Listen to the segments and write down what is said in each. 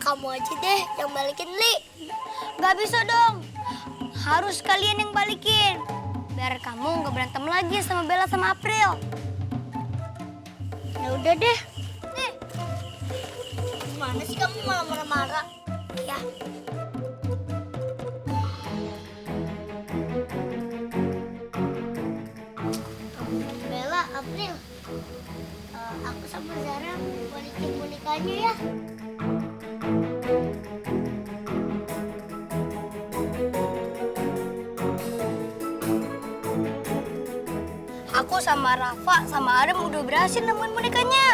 kamu aja deh yang balikin, Li. Gak bisa dong. Harus kalian yang balikin. Biar kamu nggak berantem lagi sama Bella sama April. Ya udah deh. Nih. Gimana sih kamu malah marah-marah? Ya. Bella, April. Aku sama Zara balikin bonekanya ya. Aku sama Rafa sama Adam udah berhasil nemuin bonekanya.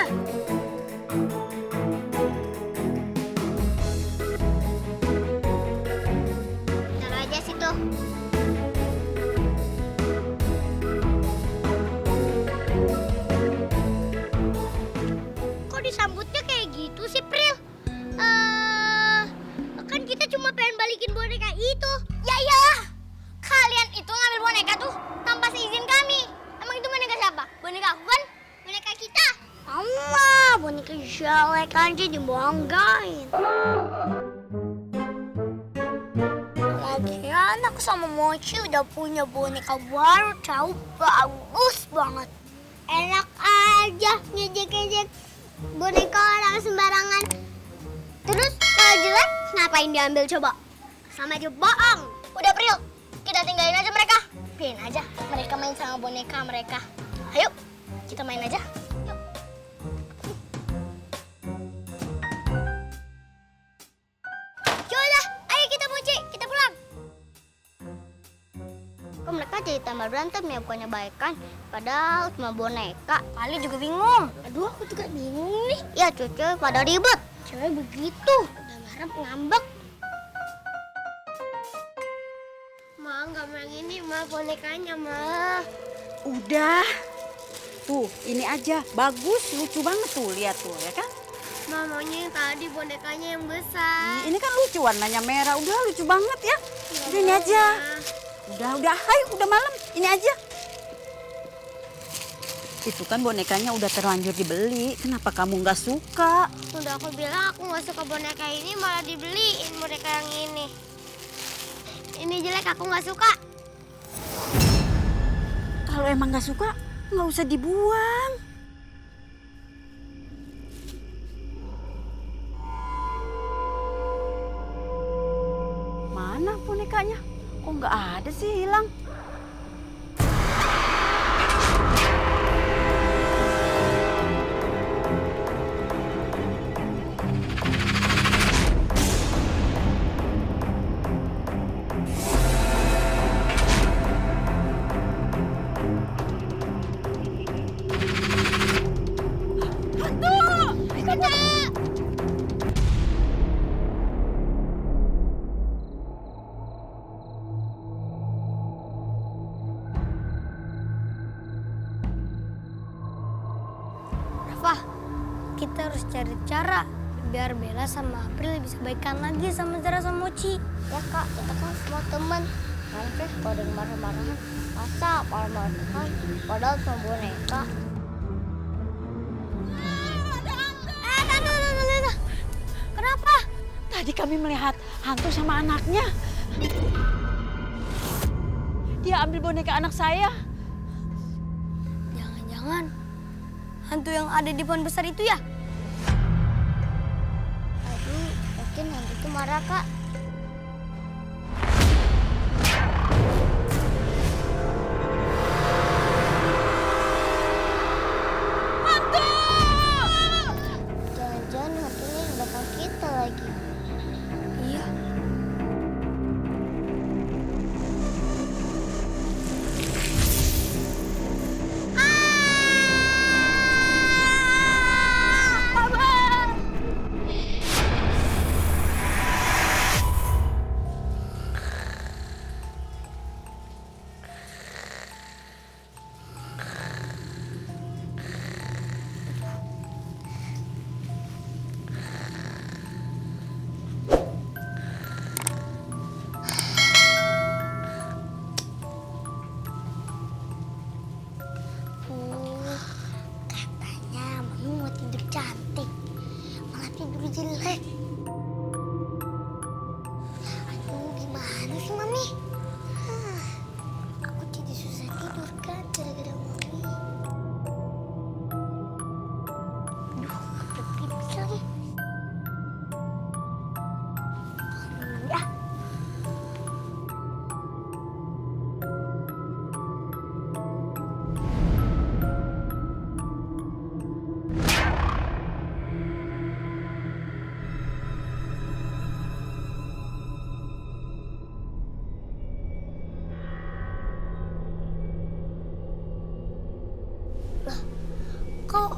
Bentar aja sih tuh. Kok disambutnya kayak gitu sih, Pril? Kan kita cuma pengen balikin boneka itu. Ya iyalah. Kalian itu ngambil boneka tuh tanpa seizin kami. Emang itu boneka siapa? Boneka aku kan? Boneka kita. Allah, boneka jelek aja dibanggain. Lagian aku sama Mochi udah punya boneka baru, tahu bagus banget. Enak aja ngejek-ngejek boneka orang sembarangan. Terus kalau jelek ngapain diambil coba? Sama aja bohong. Udah Pril, kita tinggalin aja mereka. Biarin aja mereka main sama boneka mereka. Ayo, kita main aja. Yuk. Yaudah, ayo kita Mochi, kita pulang. Kok mereka jadi tambah berantem ya, bukannya baikan? Padahal cuma boneka. Kali juga bingung. Aduh, aku juga bingung nih. Ya cucu, pada ribet. Cewek begitu, udah marah ngambek. Ma, nggak mau yang ini, Ma, bonekanya, Ma. Udah. Tuh, ini aja. Bagus, lucu banget tuh. Lihat tuh, ya kan? Ma, maunya yang tadi bonekanya yang besar. Ini kan lucu, warnanya merah. Udah, lucu banget ya. Udah, ini aja. Udah, ayo, udah malam. Ini aja. Itu kan bonekanya udah terlanjur dibeli. Kenapa kamu nggak suka? Udah aku bilang aku nggak suka boneka ini, malah dibeliin boneka yang ini. Ini jelek, aku nggak suka. Kalau emang nggak suka, nggak usah dibuang. Mana bonekanya? Kok nggak ada sih, hilang? Rafa, kita harus cari cara biar Bella sama April bisa baikan lagi sama Zara sama Mochi. Ya kak, kita kan semua teman. Nanti kalau ada yang marah-marahan, masa marah-marahan padahal sama boneka. Kenapa? Tadi kami melihat hantu sama anaknya. Dia ambil boneka anak saya. Jangan-jangan hantu yang ada di pohon besar itu ya? Tadi mungkin hantu itu marah, Kak. Hantu! Jangan-jangan hantunya di belakang kita lagi. Iya. Kok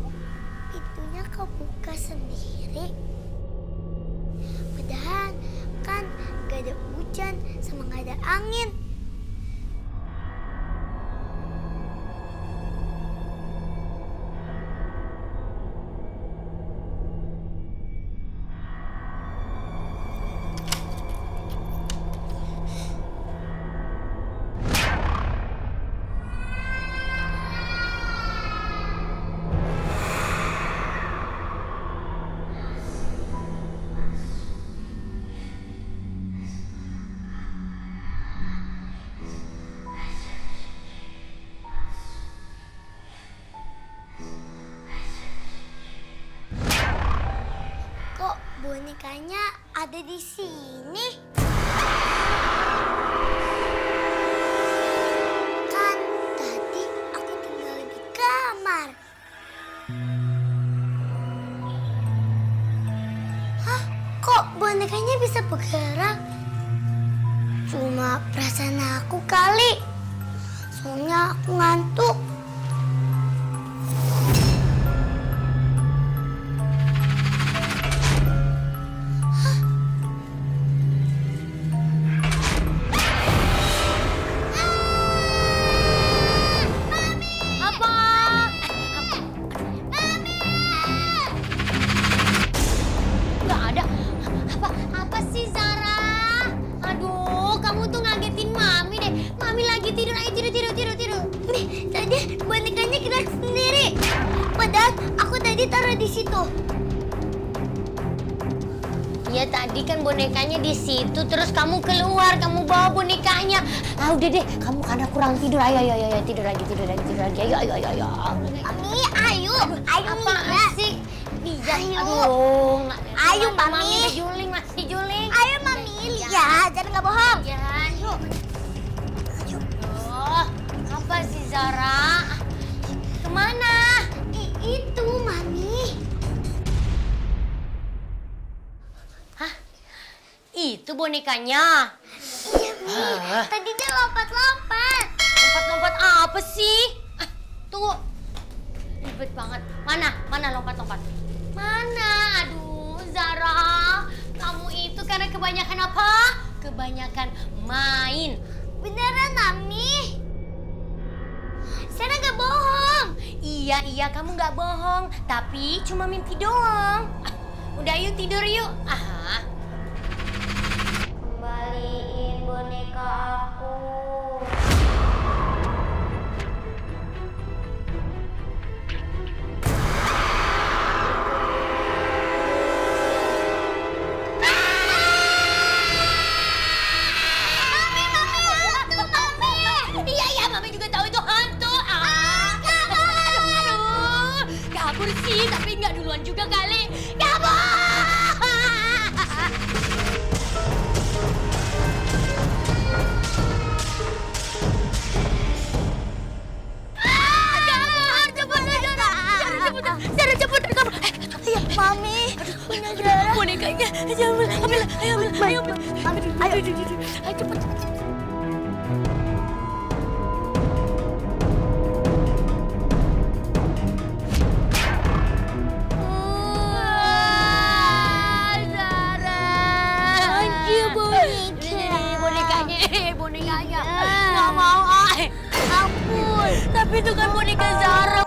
pintunya kebuka sendiri? Padahal kan gak ada hujan sama gak ada angin. Kok bonekanya ada di sini? Kan tadi aku tinggal di kamar. Hah? Kok bonekanya bisa bergerak? Cuma perasaan aku kali. Soalnya aku ngantuk. Nggak ada. Apa sih Zara? Aduh, kamu tuh ngagetin Mami deh. Mami lagi tidur, ayo tidur. Nih, tadi bonekanya gerak sendiri. Padahal aku tadi taruh di situ. Ya tadi kan bonekanya di situ, terus kamu keluar, kamu bawa bonekanya. Ah udah deh, kamu karena kurang tidur. Ayo tidur lagi. Ayo. Mami, ayo. Ayo, Apaan Mila. sih? Iya, Ayo. aduh. Ayo, Mami. Mami. Masih juling. Ayo, Mami, lihat. Jangan nggak bohong. Ya, yuk. Aduh, apa sih Zara? Kemana? Itu, Mami. Hah? Itu bonekanya? Iya, Mi. Tadi dia lompat-lompat. Lompat-lompat apa sih? Tunggu. Ribet banget. Mana lompat-lompat? Mana? Aduh, Zara. Kamu itu karena kebanyakan apa? Kebanyakan main. Beneran, Mami. Saya nggak bohong. Iya, kamu nggak bohong. Tapi cuma mimpi doang. Udah yuk tidur yuk. Kembaliin boneka aku. Iya, Mami juga tahu itu hantu. Aduh, kabur sih, tapi nggak duluan juga kali. Kabur! Zara, cepet kabur. Iya, Mami. Punya Zara. Bonekanya, ayo ambil. Ayo, cepet. Bonekanya. Nggak mau, Ampun. Tapi itu kan boneka Zara.